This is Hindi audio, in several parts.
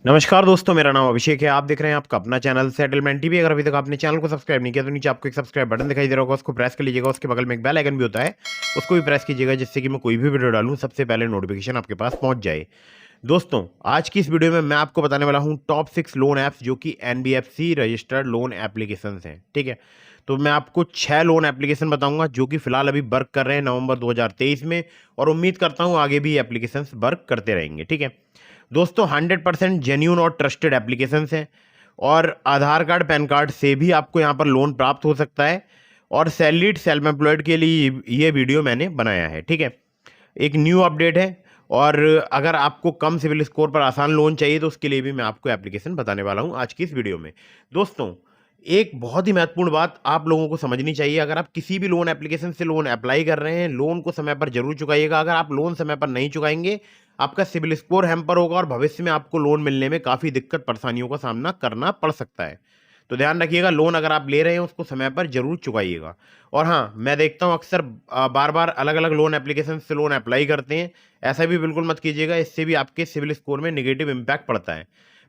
नमस्कार दोस्तों, मेरा नाम अभिषेक है। आप देख रहे हैं आपका अपना चैनल सेटलमेंट टीवी। अगर अभी तक आपने चैनल को सब्सक्राइब नहीं किया तो नीचे आपको एक सब्सक्राइब बटन दिखाई दे रहा होगा, उसको प्रेस कर लीजिएगा। उसके बगल में एक बेल आइकन भी होता है, उसको भी प्रेस कीजिएगा, जिससे कि मैं कोई भी वीडियो डालूं सबसे पहले नोटिफिकेशन आपके पास पहुंच जाए। दोस्तों, आज की इस वीडियो में मैं आपको बताने वाला हूं टॉप 6 लोन ऐप्स जो कि एनबीएफसी रजिस्टर्ड लोन एप्लीकेशन हैं। ठीक है, तो मैं आपको 6 लोन एप्लीकेशन बताऊंगा जो कि फिलहाल अभी वर्क कर रहे हैं नवंबर 2023 में, और उम्मीद करता हूं आगे भी एप्लीकेशन वर्क करते रहेंगे। ठीक है दोस्तों, 100% जेन्यून और ट्रस्टेड एप्लीकेशंस हैं, और आधार कार्ड पैन कार्ड से भी आपको यहाँ पर लोन प्राप्त हो सकता है। और सैलरीड सेल्फ एम्प्लॉयड के लिए ये वीडियो मैंने बनाया है। ठीक है, एक न्यू अपडेट है। और अगर आपको कम सिविल स्कोर पर आसान लोन चाहिए तो उसके लिए भी मैं आपको एप्लीकेशन बताने वाला हूँ आज की इस वीडियो में। दोस्तों, एक बहुत ही महत्वपूर्ण बात आप लोगों को समझनी चाहिए। अगर आप किसी भी लोन एप्लीकेशन से लोन अप्लाई कर रहे हैं, लोन को समय पर जरूर चुकाइएगा। अगर आप लोन समय पर नहीं चुकाएंगे, आपका सिविल स्कोर हैम्पर होगा और भविष्य में आपको लोन मिलने में काफ़ी दिक्कत परेशानियों का सामना करना पड़ सकता है। तो ध्यान रखिएगा, लोन अगर आप ले रहे हैं उसको समय पर जरूर चुकाइएगा। और हाँ, मैं देखता हूँ अक्सर बार बार अलग अलग लोन एप्लीकेशन से लोन अप्लाई करते हैं। ऐसा भी बिल्कुल मत कीजिएगा, इससे भी आपके सिविल स्कोर में नेगेटिव इम्पैक्ट पड़ता है।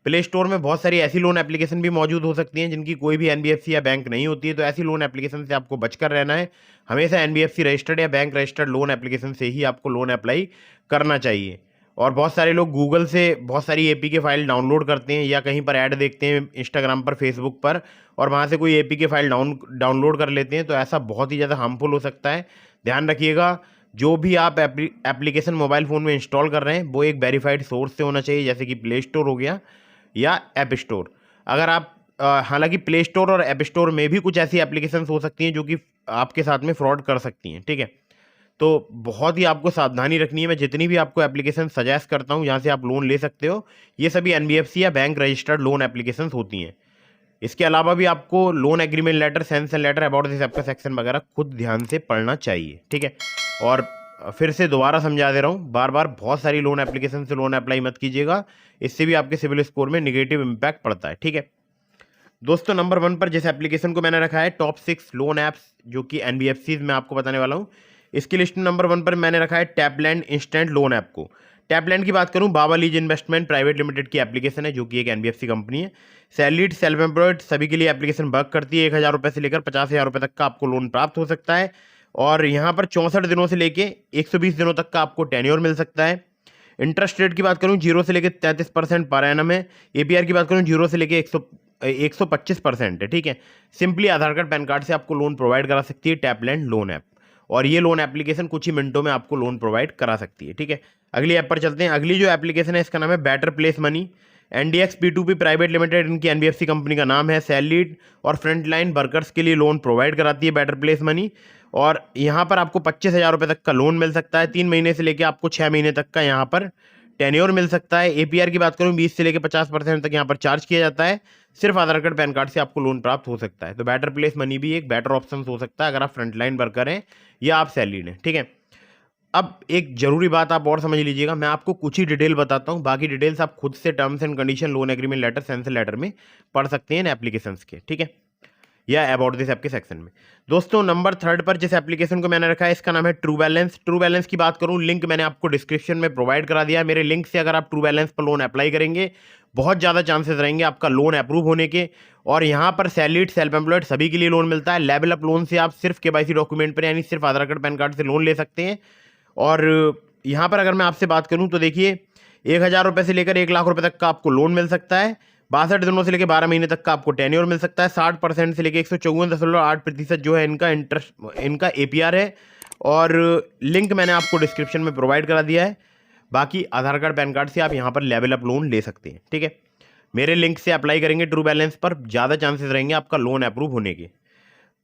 प्ले स्टोर में बहुत सारी ऐसी लोन एप्लीकेशन भी मौजूद हो सकती हैं जिनकी कोई भी एनबीएफसी या बैंक नहीं होती है, तो ऐसी लोन एप्लीकेशन से आपको बचकर रहना है। हमेशा एनबीएफसी रजिस्टर्ड या बैंक रजिस्टर्ड लोन एप्लीकेशन से ही आपको लोन अप्लाई करना चाहिए। और बहुत सारे लोग गूगल से बहुत सारी एपीके फाइल डाउनलोड करते हैं या कहीं पर ऐड देखते हैं इंस्टाग्राम पर, फेसबुक पर, और वहाँ से कोई एपीके फाइल डाउनलोड कर लेते हैं, तो ऐसा बहुत ही ज़्यादा हार्मफुल हो सकता है। ध्यान रखिएगा, जो भी आप एप्लीकेशन मोबाइल फ़ोन में इंस्टॉल कर रहे हैं वो एक वेरीफाइड सोर्स से होना चाहिए, जैसे कि प्ले स्टोर हो गया या ऐप स्टोर। अगर आप हालांकि प्ले स्टोर और ऐप स्टोर में भी कुछ ऐसी एप्लीकेशन हो सकती हैं जो कि आपके साथ में फ्रॉड कर सकती हैं। ठीक है, तो बहुत ही आपको सावधानी रखनी है। मैं जितनी भी आपको एप्लीकेशन सजेस्ट करता हूँ जहाँ से आप लोन ले सकते हो, ये सभी एनबीएफसी या बैंक रजिस्टर्ड लोन एप्लीकेशंस होती हैं। इसके अलावा भी आपको loan agreement letter, sanction letter, about this app का सेक्शन वगैरह खुद ध्यान से पढ़ना चाहिए। ठीक है, और फिर से दोबारा समझा दे रहा हूँ, बार बार बहुत सारी लोन एप्लीकेशन से लोन अप्लाई मत कीजिएगा, इससे भी आपके सिविल स्कोर में निगेटिव इम्पैक्ट पड़ता है। ठीक है दोस्तों, नंबर 1 पर जिस एप्लीकेशन को मैंने रखा है टॉप 6 लोन ऐप्स जो कि एनबीएफसी में आपको बताने वाला हूँ, इसकी लिस्ट नंबर 1 पर मैंने रखा है टैपलैंड इंस्टेंट लोन ऐप को। टैपलैंड की बात करूं, बाबा लीज इन्वेस्टमेंट प्राइवेट लिमिटेड की एप्लीकेशन है जो कि एक एनबीएफसी कंपनी है। सैलरीड सेल्फ एम्प्लॉयड सभी के लिए एप्लीकेशन वर्क करती है। 1,000 रुपये से लेकर 50,000 रुपये तक का आपको लोन प्राप्त हो सकता है, और यहाँ पर 64 दिनों से लेकर 120 दिनों तक का आपको टेन्योर मिल सकता है। इंटरेस्ट रेट की बात करूँ 0 से लेकर 33% पर एनम है। एपीआर की बात करूँ 0 से लेकर 125% है। ठीक है, सिंपली आधार कार्ड पैन कार्ड से आपको लोन प्रोवाइड करा सकती है टैपलैंड लोन ऐप, और ये लोन एप्लीकेशन कुछ ही मिनटों में आपको लोन प्रोवाइड करा सकती है। ठीक है, अगली ऐप पर चलते हैं। अगली जो एप्लीकेशन है इसका नाम है बेटर प्लेस मनी। एनडीएक्स पी2पी प्राइवेट लिमिटेड इनकी एनबीएफसी कंपनी का नाम है। सैलरीड और फ्रंटलाइन वर्कर्स के लिए लोन प्रोवाइड कराती है बेटर प्लेस मनी, और यहाँ पर आपको 25,000 रुपये तक का लोन मिल सकता है। 3 महीने से लेकर आपको 6 महीने तक का यहाँ पर टेन्योर मिल सकता है। एपीआर की बात करूँ 20 से लेकर 50% तक यहाँ पर चार्ज किया जाता है। सिर्फ आधार कार्ड पैन कार्ड से आपको लोन प्राप्त हो सकता है। तो बेटर प्लेस मनी भी एक बेटर ऑप्शन हो सकता है अगर आप फ्रंटलाइन वर्कर हैं या आप सैलरीड हैं। ठीक है, अब एक जरूरी बात आप और समझ लीजिएगा, मैं आपको कुछ ही डिटेल बताता हूँ, बाकी डिटेल्स आप खुद से terms and condition, loan agreement letter, sanction letter में पढ़ सकते हैं इन एप्लीकेशंस के। ठीक है, या अबाउट दिस ऐप के सेक्शन में। दोस्तों, नंबर 3 पर जिस एप्लीकेशन को मैंने रखा है इसका नाम है ट्रू बैलेंस। ट्रू बैलेंस की बात करूं, लिंक मैंने आपको डिस्क्रिप्शन में प्रोवाइड करा दिया है। मेरे लिंक से अगर आप ट्रू बैलेंस पर लोन अप्लाई करेंगे, बहुत ज़्यादा चांसेस रहेंगे आपका लोन अप्रूव होने के। और यहाँ पर सैलरीड, सेल्फ एम्प्लॉयड सभी के लिए लोन मिलता है। लेवल अप लोन से आप सिर्फ केवाईसी डॉक्यूमेंट पर, यानी सिर्फ आधार कार्ड पैन कार्ड से लोन ले सकते हैं। और यहाँ पर अगर मैं आपसे बात करूँ तो देखिए, 1,000 रुपये से लेकर 1 लाख रुपये तक का आपको लोन मिल सकता है। 62 दिनों से लेकर 12 महीने तक का आपको टेन्योर मिल सकता है। 60% से लेकर 154.8% जो है इनका इंटरेस्ट, इनका एपीआर है। और लिंक मैंने आपको डिस्क्रिप्शन में प्रोवाइड करा दिया है। बाकी आधार कार्ड पैन कार्ड से आप यहाँ पर लेवल अप लोन ले सकते हैं। ठीक है, मेरे लिंक से अप्लाई करेंगे ट्रू बैलेंस पर, ज़्यादा चांसेस रहेंगे आपका लोन अप्रूव होने के।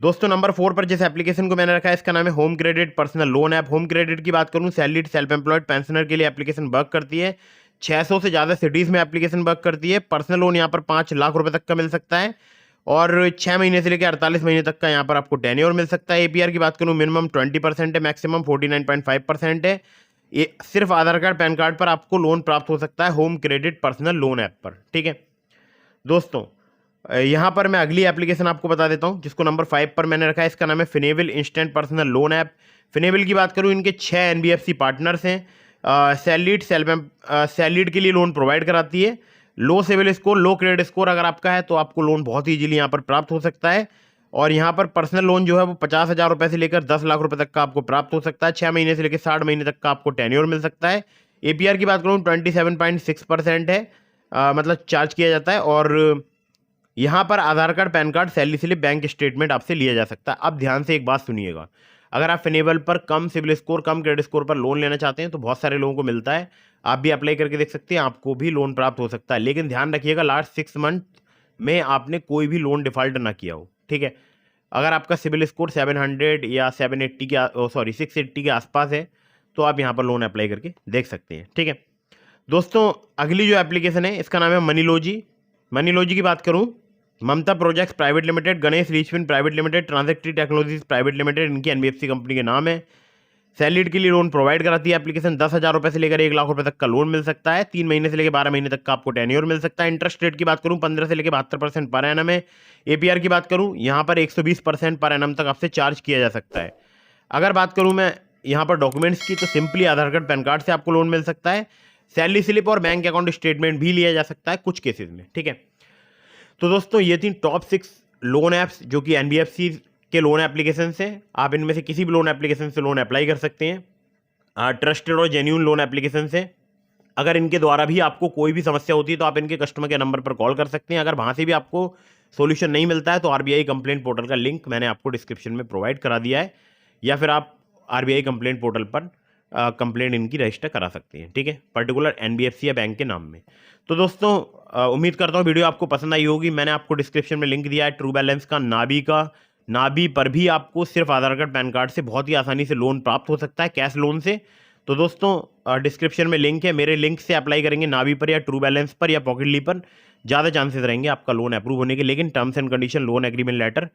दोस्तों, नंबर 4 पर जिस एप्लीकेशन को मैंने रखा है इसका नाम है home credit personal loan app. Home credit की बात करूं, सैलरीड, सेल्फ एम्प्लॉयड, पेंशनर के लिए एप्लीकेशन वर्क करती है। 600 से ज़्यादा सिटीज़ में एप्लीकेशन वर्क करती है। पर्सनल लोन यहाँ पर 5 लाख रुपए तक का मिल सकता है, और 6 महीने से लेकर 48 महीने तक का यहाँ पर आपको टेन्योर मिल सकता है। एपीआर की बात करूँ, मिनिमम 20% है, मैक्सिमम 49.5% है। ये सिर्फ आधार कार्ड पैन कार्ड पर आपको लोन प्राप्त हो सकता है home credit personal loan app पर। ठीक है दोस्तों, यहाँ पर मैं अगली एप्लीकेशन आपको बता देता हूँ जिसको नंबर 5 पर मैंने रखा है। इसका नाम है फिनेबल इंस्टेंट पर्सनल लोन ऐप। फिनेबल की बात करूँ, इनके 6 एनबीएफसी पार्टनर्स हैं। सैलरीड के लिए लोन प्रोवाइड कराती है। लो सिविल स्कोर, लो क्रेडिट स्कोर अगर आपका है तो आपको लोन बहुत ही इजीली यहाँ पर प्राप्त हो सकता है। और यहाँ पर पर्सनल लोन जो है वो 50,000 रुपये से लेकर 10 लाख रुपए तक का आपको प्राप्त हो सकता है। 6 महीने से लेकर 60 महीने तक का आपको टेन्योर मिल सकता है। APR की बात करूँ 27.6% है, मतलब चार्ज किया जाता है। और यहाँ पर Aadhaar card, PAN card, salary slip, bank statement आपसे लिया जा सकता है। अब ध्यान से एक बात सुनिएगा, अगर आप फिनेबल पर कम सिविल स्कोर, कम क्रेडिट स्कोर पर लोन लेना चाहते हैं तो बहुत सारे लोगों को मिलता है। आप भी अप्लाई करके देख सकते हैं, आपको भी लोन प्राप्त हो सकता है। लेकिन ध्यान रखिएगा लास्ट 6 मंथ में आपने कोई भी लोन डिफॉल्ट ना किया हो, ठीक है। अगर आपका सिविल स्कोर 700 या 780 के 680 के आसपास है तो आप यहाँ पर लोन अप्लाई करके देख सकते हैं, ठीक है। दोस्तों अगली जो एप्लीकेशन है इसका नाम है मनीलॉजी। मनीलॉजी की बात करूँ, Mamta projects private limited, Ganesh Reachwin private limited, trajectory technologies private limited, इनकी NBFC कंपनी के नाम है। सैलरीड के लिए लोन प्रोवाइड कराती है एप्लीकेशन। 10,000 रुपये से लेकर 1 लाख रुपए तक का लोन मिल सकता है। 3 महीने से लेकर 12 महीने तक का आपको टेन्योर मिल सकता है। इंटरेस्ट रेट की बात करूँ 15 से लेकर 72% पर एनम है। APR की बात करूँ यहाँ पर 120% पर एनम तक आपसे चार्ज किया जा सकता है। अगर बात करूँ मैं यहाँ पर डॉक्यूमेंट्स की तो सिंपली आधार कार्ड, पैन कार्ड से आपको लोन मिल सकता है। सैलरी स्लिप और बैंक अकाउंट स्टेटमेंट भी लिया जा सकता है कुछ केसेस में, ठीक है। तो दोस्तों ये थी टॉप 6 लोन ऐप्स जो कि NBFC के लोन एप्लीकेशन से। आप इनमें से किसी भी लोन एप्लीकेशन से लोन अप्लाई कर सकते हैं, ट्रस्टेड और जेन्यून लोन एप्लीकेशन से। अगर इनके द्वारा भी आपको कोई भी समस्या होती है तो आप इनके कस्टमर के नंबर पर कॉल कर सकते हैं। अगर वहाँ से भी आपको सोल्यूशन नहीं मिलता है तो RBI कंप्लेंट पोर्टल का लिंक मैंने आपको डिस्क्रिप्शन में प्रोवाइड करा दिया है, या फिर आप RBI कंप्लेंट पोर्टल पर कंप्लेंट इनकी रजिस्टर करा सकते हैं, ठीक है, पर्टिकुलर NBFC या बैंक के नाम में। तो दोस्तों उम्मीद करता हूँ वीडियो आपको पसंद आई होगी। मैंने आपको डिस्क्रिप्शन में लिंक दिया है ट्रू बैलेंस का, नाबी का। नाबी पर भी आपको सिर्फ आधार कार्ड, पैन कार्ड से बहुत ही आसानी से लोन प्राप्त हो सकता है, कैश लोन से। तो दोस्तों डिस्क्रिप्शन में लिंक है, मेरे लिंक से अप्लाई करेंगे नाबी पर या ट्रू बैलेंस पर या पॉकेटली पर, ज़्यादा चांसेस रहेंगे आपका लोन अप्रूव होने के। लेकिन terms and condition, loan agreement letter,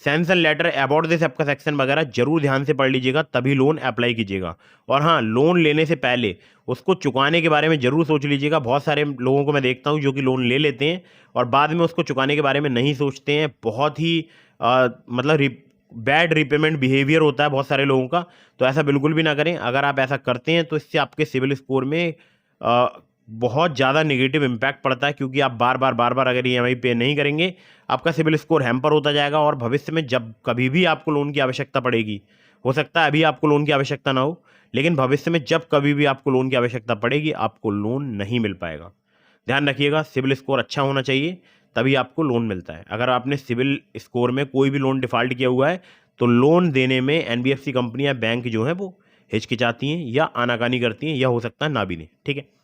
sanction letter, about this आपका सेक्शन वगैरह जरूर ध्यान से पढ़ लीजिएगा, तभी लोन अप्लाई कीजिएगा। और हाँ, लोन लेने से पहले उसको चुकाने के बारे में जरूर सोच लीजिएगा। बहुत सारे लोगों को मैं देखता हूँ जो कि लोन ले लेते हैं और बाद में उसको चुकाने के बारे में नहीं सोचते हैं। बहुत ही मतलब बैड रिपेमेंट बिहेवियर होता है बहुत सारे लोगों का। तो ऐसा बिल्कुल भी ना करें। अगर आप ऐसा करते हैं तो इससे आपके सिविल स्कोर में बहुत ज़्यादा नेगेटिव इम्पैक्ट पड़ता है, क्योंकि आप बार बार अगर EMI पे नहीं करेंगे आपका सिविल स्कोर हैम्पर होता जाएगा। और भविष्य में जब कभी भी आपको लोन की आवश्यकता पड़ेगी, हो सकता है अभी आपको लोन की आवश्यकता ना हो, लेकिन भविष्य में जब कभी भी आपको लोन की आवश्यकता पड़ेगी आपको लोन नहीं मिल पाएगा। ध्यान रखिएगा, सिविल स्कोर अच्छा होना चाहिए तभी आपको लोन मिलता है। अगर आपने सिविल स्कोर में कोई भी लोन डिफ़ॉल्ट किया हुआ है तो लोन देने में NBFC कंपनी या बैंक जो है वो हिचकिचाती हैं या आनाकानी करती हैं, या हो सकता है ना भी नहीं, ठीक है।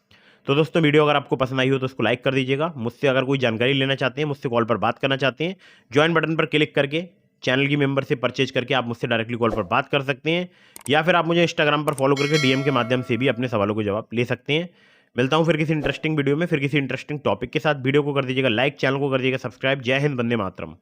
तो दोस्तों वीडियो अगर आपको पसंद आई हो तो उसको लाइक कर दीजिएगा। मुझसे अगर कोई जानकारी लेना चाहते हैं, मुझसे कॉल पर बात करना चाहते हैं, ज्वाइन बटन पर क्लिक करके चैनल की मेंबरशिप परचेज करके आप मुझसे डायरेक्टली कॉल पर बात कर सकते हैं, या फिर आप मुझे इंस्टाग्राम पर फॉलो करके DM के माध्यम से भी अपने सवालों को जवाब ले सकते हैं। मिलता हूँ फिर किसी इंटरेस्टिंग वीडियो में, फिर किसी इंटरेस्टिंग टॉपिक के साथ। वीडियो को कर दीजिएगा लाइक, चैनल को कर दीजिएगा सब्सक्राइब। जय हिंद, वंदे मातरम।